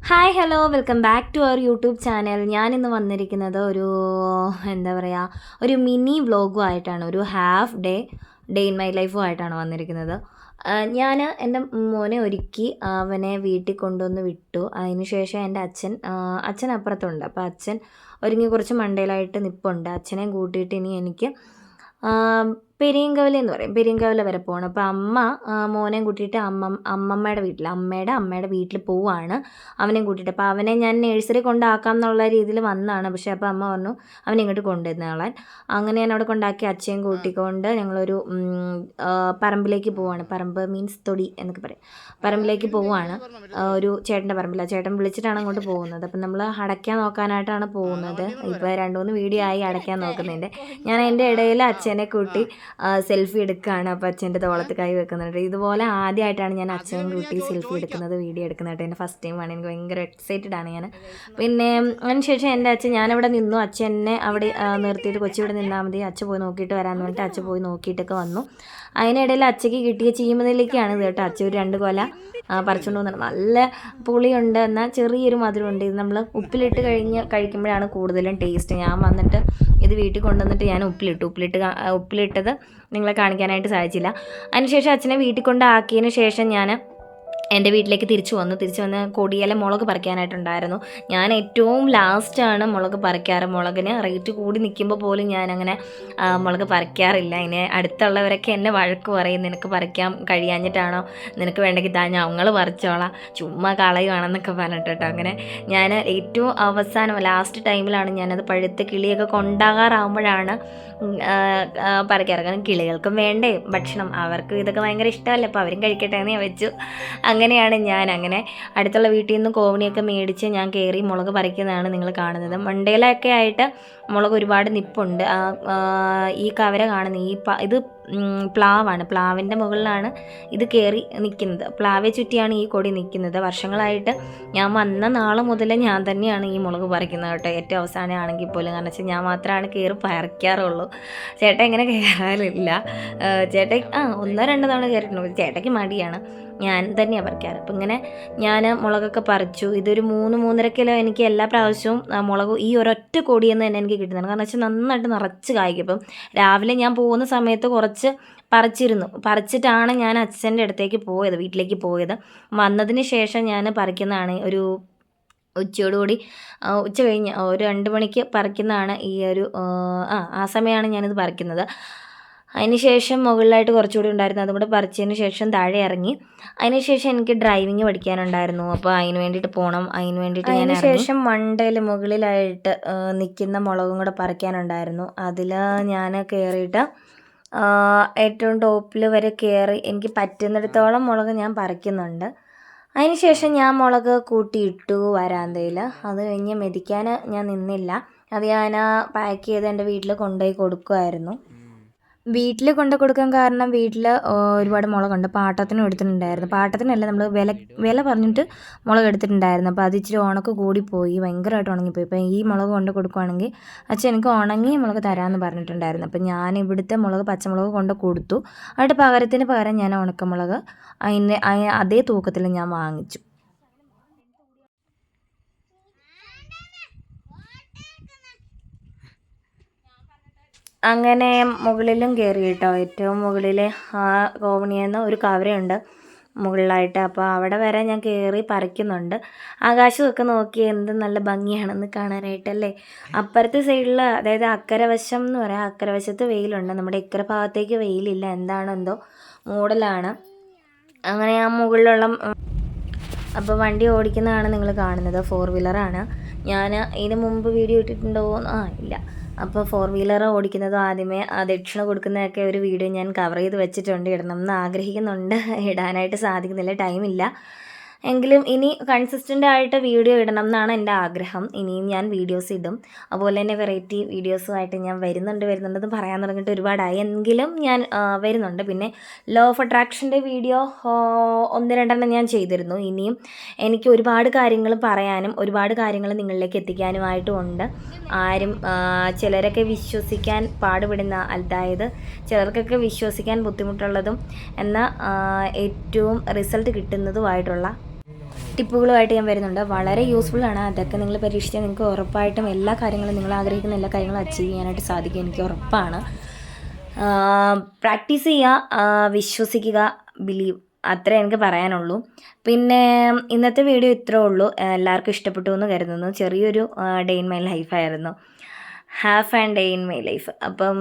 Hi hello welcome back to our YouTube channel. ഞാനിന്ന് വന്നിരിക്കുന്നത് എന്താ പറയുക, ഒരു മിനി വ്ളോഗുമായിട്ടാണ്. ഒരു ഹാഫ് ഡേ ഇൻ മൈ ലൈഫും ആയിട്ടാണ് വന്നിരിക്കുന്നത്. ഞാൻ എൻ്റെ മോനെ ഒരുക്കി അവനെ വീട്ടിൽ കൊണ്ടുവന്ന് വിട്ടു. അതിന് ശേഷം എൻ്റെ അച്ഛൻ അപ്പുറത്തുണ്ട്. അപ്പോൾ അച്ഛൻ ഒരുങ്ങി കുറച്ച് മണ്ടയിലായിട്ട് നിൽപ്പുണ്ട്. അച്ഛനെയും കൂട്ടിയിട്ട് ഇനി എനിക്ക് പെരിയങ്കവല എന്ന് പറയും, പെരിയങ്കവല വരെ പോകണം. അപ്പോൾ അമ്മ മോനെയും കൂട്ടിയിട്ട് അമ്മമ്മയുടെ വീട്ടിൽ അമ്മയുടെ വീട്ടിൽ പോവുകയാണ് അവനെയും കൂട്ടിയിട്ട്. അപ്പോൾ അവനെ ഞാൻ നഴ്സറി കൊണ്ടാക്കാം എന്നുള്ള രീതിയിൽ വന്നതാണ്. പക്ഷേ അപ്പോൾ അമ്മ പറഞ്ഞു അവനെ ഇങ്ങോട്ട് കൊണ്ടുവന്നാളാൻ. അങ്ങനെ ഞാൻ അവിടെ കൊണ്ടാക്കി അച്ഛയും കൂട്ടിക്കൊണ്ട് ഞങ്ങളൊരു പറമ്പിലേക്ക് പോവുകയാണ്. പറമ്പ് മീൻസ് തൊടി എന്നൊക്കെ പറയും. പറമ്പിലേക്ക് പോവുകയാണ്. ഒരു ചേട്ടൻ്റെ പറമ്പില്ല, ചേട്ടൻ വിളിച്ചിട്ടാണ് അങ്ങോട്ട് പോകുന്നത്. അപ്പം നമ്മൾ അടയ്ക്കാൻ നോക്കാനായിട്ടാണ് പോകുന്നത്. ഇപ്പോൾ 2-3 വീഡിയോ ആയി അടയ്ക്കാൻ നോക്കുന്നതിൻ്റെ. ഞാൻ അതിൻ്റെ ഇടയിൽ അച്ഛനെ കൂട്ടി സെൽഫി എടുക്കുകയാണ്. അപ്പോൾ അച്ഛൻ്റെ തോളത്ത് കൈ വെക്കുന്നുണ്ട്. ഇതുപോലെ ആദ്യമായിട്ടാണ് ഞാൻ അച്ഛനും കൂട്ടി സെൽഫി എടുക്കുന്നത്, വീഡിയോ എടുക്കുന്നതായിട്ട്. എൻ്റെ ഫസ്റ്റ് ടൈമാണ്. എനിക്ക് ഭയങ്കര എക്സൈറ്റഡ് ആണ് ഞാൻ. പിന്നെ അതിന് ശേഷം എൻ്റെ അച്ഛൻ, ഞാനവിടെ നിന്നു, അച്ഛൻ എന്നെ അവിടെ നിർത്തിയിട്ട് കൊച്ചി ഇവിടെ നിന്നാൽ മതി, അച്ഛൻ പോയി നോക്കിയിട്ട് വരാമെന്ന് പറഞ്ഞിട്ട് അച്ഛൻ പോയി നോക്കിയിട്ടൊക്കെ വന്നു. അതിനിടയിൽ അച്ഛയ്ക്ക് കിട്ടിയ ചീമതിലേക്കാണ് ഇത് കേട്ടോ. അച്ഛൻ ഒരു 2 കൊല പറിച്ചുകൊണ്ട് വന്നിട്ട് നല്ല പുളിയുണ്ട്, എന്നാൽ ചെറിയൊരു മധുരമുണ്ട്. ഇത് നമ്മൾ ഉപ്പിലിട്ട് കഴിക്കുമ്പോഴാണ് കൂടുതലും ടേസ്റ്റ്. ഞാൻ വന്നിട്ട് ഇത് വീട്ടിൽ കൊണ്ടുവന്നിട്ട് ഞാൻ ഉപ്പിലിട്ടത് നിങ്ങളെ കാണിക്കാനായിട്ട് സാധിച്ചില്ല. അതിനുശേഷം അച്ഛനെ വീട്ടിൽ കൊണ്ടാക്കിയതിന് ശേഷം ഞാൻ എൻ്റെ വീട്ടിലേക്ക് തിരിച്ചു വന്ന് കൊടിയില മുളക് പറിക്കാനായിട്ടുണ്ടായിരുന്നു. ഞാൻ ഏറ്റവും ലാസ്റ്റാണ് മുളക് പറിക്കാറ്. മുളകിന് റേറ്റ് കൂടി നിൽക്കുമ്പോൾ പോലും ഞാനങ്ങനെ മുളക് പറിക്കാറില്ല. അതിന് അടുത്തുള്ളവരൊക്കെ എന്നെ വഴക്ക് പറയും, നിനക്ക് പറിക്കാൻ കഴിയാഞ്ഞിട്ടാണോ, നിനക്ക് വേണ്ടെങ്കിൽ ഞങ്ങൾ പറിച്ചോളാം, ചുമ്മാ കളയുവാണെന്നൊക്കെ പറഞ്ഞിട്ട് കേട്ടോ. അങ്ങനെ ഞാൻ ഏറ്റവും അവസാനം ലാസ്റ്റ് ടൈമിലാണ് ഞാനത് പഴുത്ത കിളിയൊക്കെ കൊണ്ടാകാറാകുമ്പോഴാണ് പറിക്കാറ്. കാരണം കിളികൾക്കും വേണ്ടേ ഭക്ഷണം, അവർക്കും ഇതൊക്കെ ഭയങ്കര ഇഷ്ടമല്ലേ, അപ്പോൾ അവരും കഴിക്കട്ടെ എന്ന് ഞാൻ വെച്ചു. അങ്ങനെയാണ് ഞാൻ അടുത്തുള്ള വീട്ടിൽ നിന്ന് കോവണിയൊക്കെ മേടിച്ച് ഞാൻ കയറി മുളക് പറിക്കുന്നതാണ് നിങ്ങൾ കാണുന്നത്. മണ്ടയിലൊക്കെ ആയിട്ട് മുളക് ഒരുപാട് നിപ്പുണ്ട്. ഈ കവര കാണുന്ന ഇത് പ്ലാവാണ്. പ്ലാവിൻ്റെ മുകളിലാണ് ഇത് കയറി നിൽക്കുന്നത്. പ്ലാവെ ചുറ്റിയാണ് ഈ കൊടി നിൽക്കുന്നത്. വർഷങ്ങളായിട്ട് ഞാൻ വന്ന നാൾ മുതൽ ഞാൻ തന്നെയാണ് ഈ മുളക് പറിക്കുന്നത് കേട്ടോ. ഏറ്റവും അവസാനമാണെങ്കിൽ പോലും, കാരണം വെച്ചാൽ ഞാൻ മാത്രമാണ് കയറി പറിക്കാറുള്ളൂ. ചേട്ടൻ ഇങ്ങനെ കയറാറില്ല. ചേട്ടൻ 1-2 തവണ കയറിയിട്ടുണ്ട്. ചേട്ടയ്ക്ക് മടിയാണ്, ഞാൻ തന്നെയാണ് പറിക്കാറ്. അപ്പം ഇങ്ങനെ ഞാൻ മുളകൊക്കെ പറിച്ചു. ഇതൊരു 3-3.5 കിലോ എനിക്ക് എല്ലാ പ്രാവശ്യവും മുളക് ഈ ഒരൊറ്റ കൊടിയെന്ന് തന്നെ എനിക്ക് കിട്ടുന്നതാണ്. കാരണം വെച്ചാൽ നന്നായിട്ട് നിറച്ച് കായ്ക്കും. ഇപ്പം രാവിലെ ഞാൻ പോകുന്ന സമയത്ത് കുറച്ച് പറിച്ചിട്ടാണ് ഞാൻ അച്ഛൻ്റെ അടുത്തേക്ക് വീട്ടിലേക്ക് പോയത്. വന്നതിന് ശേഷം ഞാൻ പറിക്കുന്നതാണ്. ഒരു ഉച്ചയോടുകൂടി ഉച്ച കഴിഞ്ഞ് ഒരു 2 മണിക്ക് പറിക്കുന്നതാണ് ഈ ഒരു ആ സമയമാണ് ഞാനിത് പറിക്കുന്നത്. അതിന് ശേഷം മുകളിലായിട്ട് കുറച്ചുകൂടി ഉണ്ടായിരുന്നു, അതും കൂടെ പറിച്ചതിന് ശേഷം താഴെ ഇറങ്ങി. അതിന് ശേഷം എനിക്ക് ഡ്രൈവിങ് പഠിക്കാനുണ്ടായിരുന്നു. അപ്പോൾ അതിന് വേണ്ടിയിട്ട് പോകണം. അതിന് ശേഷം മണ്ടയിൽ മുകളിലായിട്ട് നിൽക്കുന്ന മുളകും കൂടെ പറിക്കാനുണ്ടായിരുന്നു. അതിൽ ഞാൻ കയറിയിട്ട് ഏറ്റവും ടോപ്പിൽ വരെ കയറി എനിക്ക് പറ്റുന്നിടത്തോളം മുളക് ഞാൻ പറിക്കുന്നുണ്ട്. അതിന് ശേഷം ഞാൻ മുളക് കൂട്ടിയിട്ടു വരാന്തയിൽ. അത് കഴിഞ്ഞ് മെതിക്കാൻ ഞാൻ നിന്നില്ല. അത് ഞാൻ പാക്ക് ചെയ്ത് എൻ്റെ വീട്ടിൽ കൊണ്ടുപോയി കൊടുക്കുമായിരുന്നു. വീട്ടിൽ കൊണ്ട് കൊടുക്കാൻ കാരണം വീട്ടിൽ ഒരുപാട് മുളകുണ്ട്. പാട്ടത്തിനും എടുത്തിട്ടുണ്ടായിരുന്നു. പാട്ടത്തിനല്ല, നമ്മൾ വില പറഞ്ഞിട്ട് മുളക് എടുത്തിട്ടുണ്ടായിരുന്നു. അപ്പോൾ അത് ഇച്ചിരി ഉണക്ക് കൂടിപ്പോയി, ഭയങ്കരമായിട്ട് ഉണങ്ങിപ്പോയി. അപ്പോൾ ഈ മുളക് കൊണ്ട് കൊടുക്കുകയാണെങ്കിൽ അച്ഛൻ എനിക്ക് ഉണങ്ങിയ മുളക് തരാമെന്ന് പറഞ്ഞിട്ടുണ്ടായിരുന്നു. അപ്പോൾ ഞാൻ ഇവിടുത്തെ പച്ചമുളക് കൊണ്ട് കൊടുത്തു. അതിൻ്റെ പകരം ഞാൻ ഉണക്കമുളക് അതേ തൂക്കത്തിൽ ഞാൻ വാങ്ങിച്ചു. അങ്ങനെ മുകളിലും കയറി കേട്ടോ. ഏറ്റവും മുകളിൽ കോവണിയെന്ന് ഒരു കവരയുണ്ട് മുകളിലായിട്ട്. അപ്പോൾ അവിടെ വരെ ഞാൻ കയറി പറിക്കുന്നുണ്ട്. ആകാശമൊക്കെ നോക്കി എന്ത് നല്ല ഭംഗിയാണെന്ന് കാണാനായിട്ടല്ലേ. അപ്പുറത്തെ സൈഡിൽ, അതായത് അക്കരവശം എന്ന് പറയാം, അക്കരവശത്ത് വെയിലുണ്ട്. നമ്മുടെ ഇക്കര ഭാഗത്തേക്ക് വെയിലില്ല, എന്താണോ എന്തോ മൂടലാണ്. അങ്ങനെ ആ മുകളിലുള്ള അപ്പോൾ വണ്ടി ഓടിക്കുന്നതാണ് നിങ്ങൾ കാണുന്നത്. 4 വീലറാണ്. ഞാൻ ഇതിന് മുമ്പ് വീഡിയോ ഇട്ടിട്ടുണ്ടോ? ഇല്ല. അപ്പോൾ 4 വീലർ ഓടിക്കുന്നത് ആദ്യമേ ദക്ഷിണ കൊടുക്കുന്നതൊക്കെ ഒരു വീഡിയോ ഞാൻ കവർ ചെയ്ത് വെച്ചിട്ടുണ്ട്. ഇടണം എന്ന് ആഗ്രഹിക്കുന്നുണ്ട്, ഇടാനായിട്ട് സാധിക്കുന്നില്ല, ടൈമില്ല. എങ്കിലും ഇനി കൺസിസ്റ്റൻ്റ് ആയിട്ട് വീഡിയോ ഇടണം എന്നാണ് എൻ്റെ ആഗ്രഹം. ഇനിയും ഞാൻ വീഡിയോസ് ഇടും. അതുപോലെ തന്നെ വെറൈറ്റി വീഡിയോസുമായിട്ട് ഞാൻ വരുന്നുണ്ടെന്ന് പറയാൻ തുടങ്ങിയിട്ട് ഒരുപാടായി. എങ്കിലും ഞാൻ വരുന്നുണ്ട്. പിന്നെ ലോ ഓഫ് അട്രാക്ഷൻ്റെ വീഡിയോ 1-2 ഞാൻ ചെയ്തിരുന്നു. ഇനിയും എനിക്ക് ഒരുപാട് കാര്യങ്ങൾ പറയാനും ഒരുപാട് കാര്യങ്ങൾ നിങ്ങളിലേക്ക് എത്തിക്കാനുമായിട്ടും ഉണ്ട്. ചിലരൊക്കെ വിശ്വസിക്കാൻ പാടുപെടുന്ന, അതായത് ചിലർക്കൊക്കെ വിശ്വസിക്കാൻ ബുദ്ധിമുട്ടുള്ളതും എന്നാൽ ഏറ്റവും റിസൾട്ട് കിട്ടുന്നതുമായിട്ടുള്ള ടിപ്പുകളുമായിട്ട് ഞാൻ വരുന്നുണ്ട്. വളരെ യൂസ്ഫുള്ളാണ്. അതൊക്കെ നിങ്ങൾ പരീക്ഷിച്ചാൽ നിങ്ങൾക്ക് ഉറപ്പായിട്ടും എല്ലാ കാര്യങ്ങളും നിങ്ങൾ ആഗ്രഹിക്കുന്ന എല്ലാ കാര്യങ്ങളും അച്ചീവ് ചെയ്യാനായിട്ട് സാധിക്കും, എനിക്ക് ഉറപ്പാണ്. പ്രാക്ടീസ് ചെയ്യുക, വിശ്വസിക്കുക, ബിലീവ്, അത്രേ എനിക്ക് പറയാനുള്ളൂ. പിന്നെ ഇന്നത്തെ വീഡിയോ ഇത്രേ ഉള്ളൂ. എല്ലാവർക്കും ഇഷ്ടപ്പെട്ടു എന്ന് കരുതുന്നു. ചെറിയൊരു ഡേ ഇൻ മൈ ലൈഫായിരുന്നു, half and day in my life. അപ്പം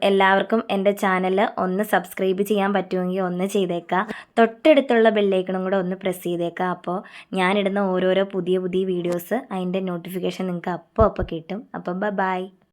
എല്ലാവർക്കും എൻ്റെ ചാനൽ ഒന്ന് സബ്സ്ക്രൈബ് ചെയ്യാൻ പറ്റുമെങ്കിൽ ഒന്ന് ചെയ്തേക്കാം. തൊട്ടടുത്തുള്ള ബെല്ലൈക്കണും കൂടെ ഒന്ന് പ്രസ് ചെയ്തേക്കാം. അപ്പോൾ ഞാനിടുന്ന ഓരോരോ പുതിയ പുതിയ വീഡിയോസ് അതിൻ്റെ നോട്ടിഫിക്കേഷൻ നിങ്ങൾക്ക് അപ്പോൾ കിട്ടും. അപ്പം ബൈ.